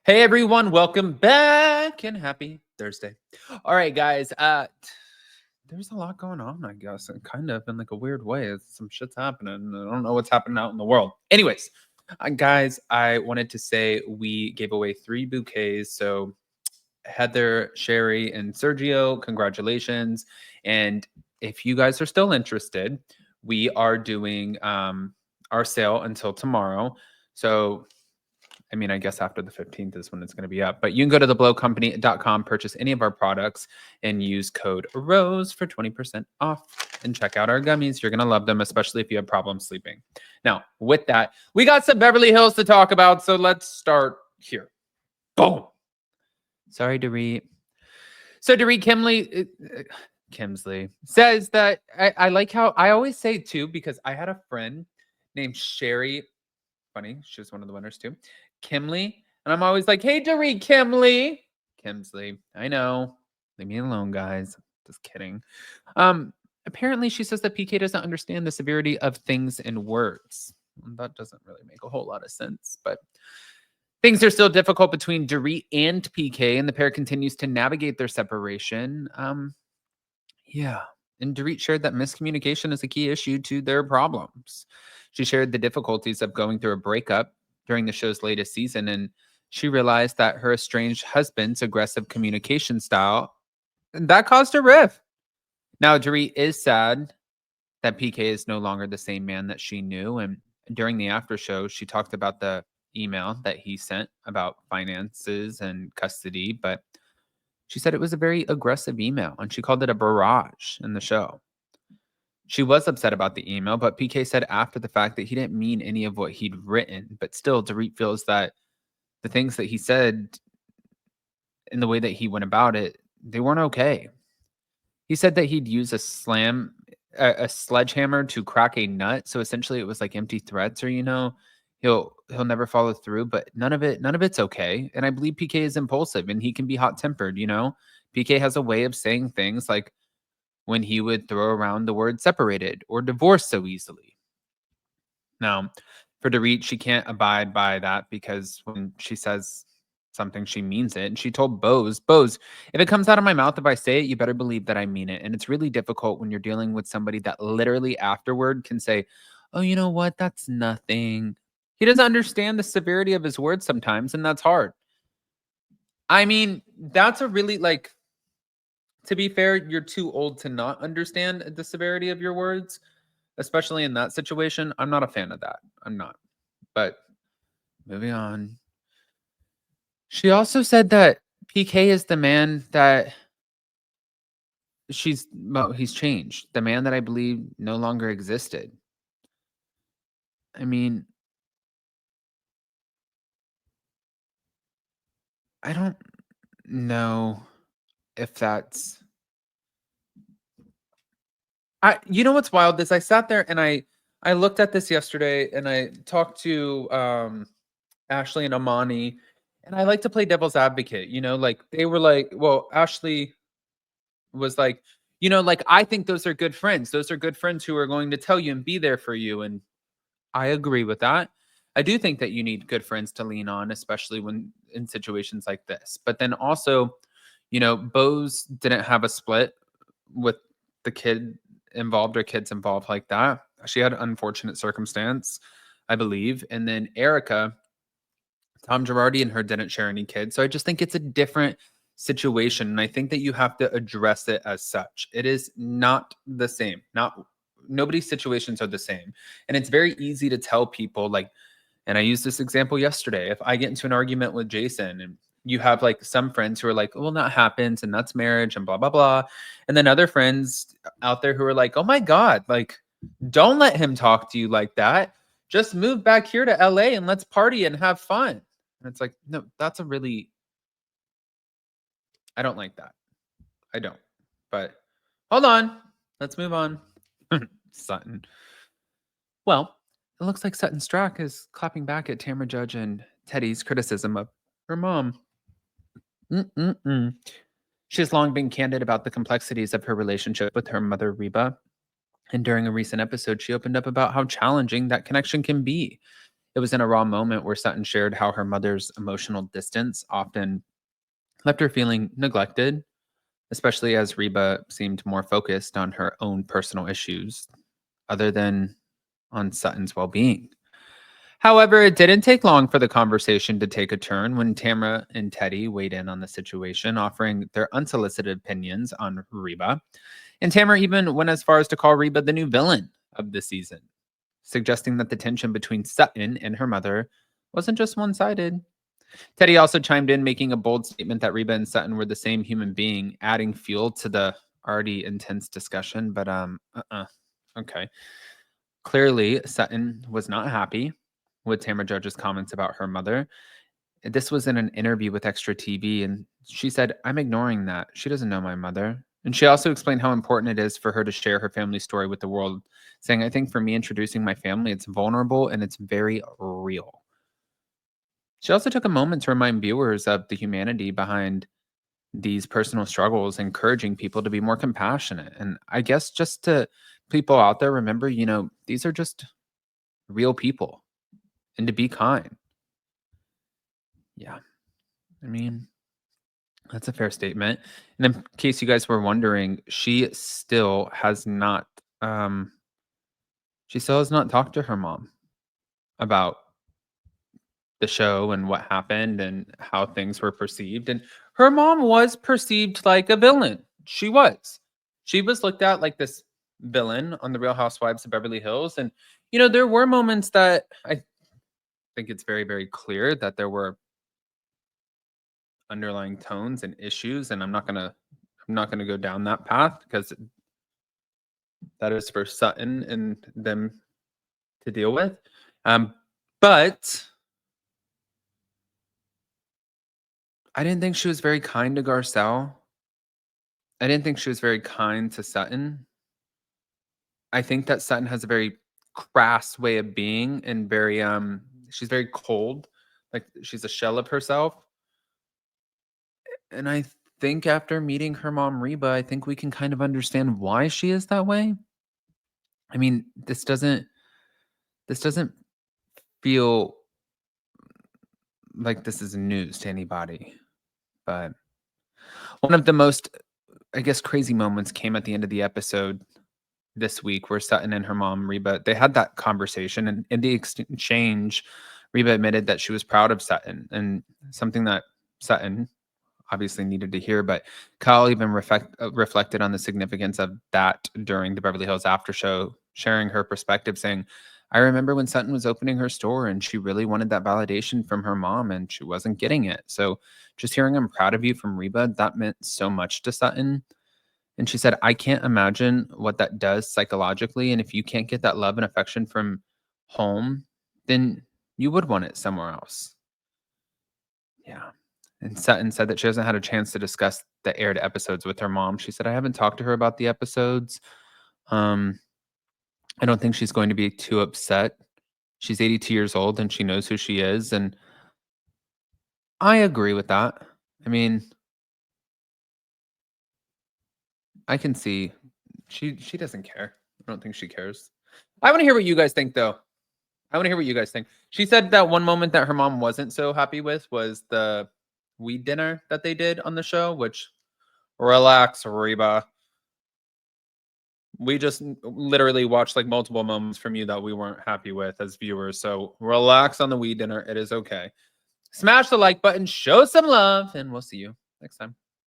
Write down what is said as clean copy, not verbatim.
Hey everyone, welcome back and happy Thursday. All right, guys. There's a lot going on, I guess, and kind of in like a weird way. Some shit's happening. I don't know what's happening out in the world. Anyways, guys, I wanted to say we gave away 3 bouquets. So Heather, Sherry, and Sergio, congratulations. And if you guys are still interested, we are doing our sale until tomorrow. So I guess after the 15th is when it's going to be up. But you can go to theblowcompany.com, purchase any of our products, and use code ROSE for 20% off. And check out our gummies. You're going to love them, especially if you have problems sleeping. Now, with that, we got some Beverly Hills to talk about. So let's start here. Boom. Sorry, Dorit. So Dorit Kimsley says that I like how I always say too, because I had a friend named Sherry. Funny, she was one of the winners too. Kimley. And I'm always like, hey, Dorit Kimsley. I know. Leave me alone, guys. Just kidding. Apparently she says that PK doesn't understand the severity of things and words. That doesn't really make a whole lot of sense, but things are still difficult between Dorit and PK, and the pair continues to navigate their separation. Yeah. And Dorit shared that miscommunication is a key issue to their problems. She shared the difficulties of going through a breakup during the show's latest season, and she realized that her estranged husband's aggressive communication style, that caused a rift. Now, Dorit is sad that PK is no longer the same man that she knew, and during the after show, she talked about the email that he sent about finances and custody, but she said it was a very aggressive email, and she called it a barrage in the show. She was upset about the email, but PK said after the fact that he didn't mean any of what he'd written. But still, Dorit feels that the things that he said and the way that he went about it, they weren't okay. He said that he'd use a sledgehammer to crack a nut. So essentially it was like empty threats, or he'll never follow through, but none of it's okay. And I believe PK is impulsive and he can be hot-tempered, PK has a way of saying things like when he would throw around the word separated or divorced so easily. Now, for Dorit, she can't abide by that because when she says something, she means it. And she told Bose, if it comes out of my mouth, if I say it, you better believe that I mean it. And it's really difficult when you're dealing with somebody that literally afterward can say, oh, you know what? That's nothing. He doesn't understand the severity of his words sometimes, and that's hard. That's a really to be fair, you're too old to not understand the severity of your words, especially in that situation. I'm not a fan of that. I'm not. But moving on. She also said that PK is the man that he's changed. The man that I believe no longer existed. I don't know if that's you know what's wild is I sat there and I looked at this yesterday and I talked to Ashley and Amani, and I like to play devil's advocate, they were like, well, Ashley was like, I think those are good friends. Those are good friends who are going to tell you and be there for you. And I agree with that. I do think that you need good friends to lean on, especially when in situations like this. But then also, Bose didn't have a split with the kid involved or kids involved like that. She had an unfortunate circumstance, I believe. And then Erica, Tom Girardi and her didn't share any kids. So I just think it's a different situation. And I think that you have to address it as such. It is not the same. Nobody's situations are the same. And it's very easy to tell people and I used this example yesterday. If I get into an argument with Jason and you have some friends who are like, well, that happens and that's marriage and blah, blah, blah. And then other friends out there who are like, oh my God, don't let him talk to you like that. Just move back here to LA and let's party and have fun. And it's like, no, that's I don't like that. I don't. But hold on. Let's move on. Sutton. Well, it looks like Sutton Stracke is clapping back at Tamra Judge and Teddi's criticism of her mom. She has long been candid about the complexities of her relationship with her mother, Reba. And during a recent episode, she opened up about how challenging that connection can be. It was in a raw moment where Sutton shared how her mother's emotional distance often left her feeling neglected, especially as Reba seemed more focused on her own personal issues other than on Sutton's well being. However, it didn't take long for the conversation to take a turn when Tamra and Teddi weighed in on the situation, offering their unsolicited opinions on Reba. And Tamra even went as far as to call Reba the new villain of the season, suggesting that the tension between Sutton and her mother wasn't just one sided. Teddy also chimed in, making a bold statement that Reba and Sutton were the same human being, adding fuel to the already intense discussion. But okay. Clearly, Sutton was not happy with Tamra Judge's comments about her mother. This was in an interview with Extra TV, and she said, "I'm ignoring that. She doesn't know my mother." And she also explained how important it is for her to share her family story with the world, saying, "I think for me, introducing my family, it's vulnerable and it's very real." She also took a moment to remind viewers of the humanity behind these personal struggles, encouraging people to be more compassionate. And I guess just to people out there, remember, these are just real people and to be kind. Yeah. I mean, that's a fair statement. And in case you guys were wondering, um, she still has not talked to her mom about the show and what happened and how things were perceived. And her mom was perceived like a villain. She was. She was looked at like this villain on the Real Housewives of Beverly Hills. And, there were moments that I think it's very, very clear that there were underlying tones and issues. And I'm not gonna go down that path because that is for Sutton and them to deal with. But I didn't think she was very kind to Garcelle. I didn't think she was very kind to Sutton. I think that Sutton has a very crass way of being and she's very cold. Like she's a shell of herself. And I think after meeting her mom Reba, I think we can kind of understand why she is that way. I mean, this doesn't feel like this is news to anybody. But one of the most, I guess, crazy moments came at the end of the episode this week where Sutton and her mom, Reba, they had that conversation. And in the exchange, Reba admitted that she was proud of Sutton and something that Sutton obviously needed to hear. But Kyle even reflected on the significance of that during the Beverly Hills after show, sharing her perspective, saying, "I remember when Sutton was opening her store and she really wanted that validation from her mom and she wasn't getting it. So just hearing 'I'm proud of you' from Reba, that meant so much to Sutton." And she said, "I can't imagine what that does psychologically. And if you can't get that love and affection from home, then you would want it somewhere else." Yeah. And Sutton said that she hasn't had a chance to discuss the aired episodes with her mom. She said, "I haven't talked to her about the episodes. Um, I don't think she's going to be too upset. She's 82 years old and she knows who she is." And I agree with that. I mean, I can see she doesn't care. I don't think she cares. I want to hear what you guys think though. I want to hear what you guys think. She said that one moment that her mom wasn't so happy with was the weed dinner that they did on the show, which relax, Reba. We just literally watched like multiple moments from you that we weren't happy with as viewers. So relax on the weed dinner. It is okay. Smash the like button, show some love, and we'll see you next time.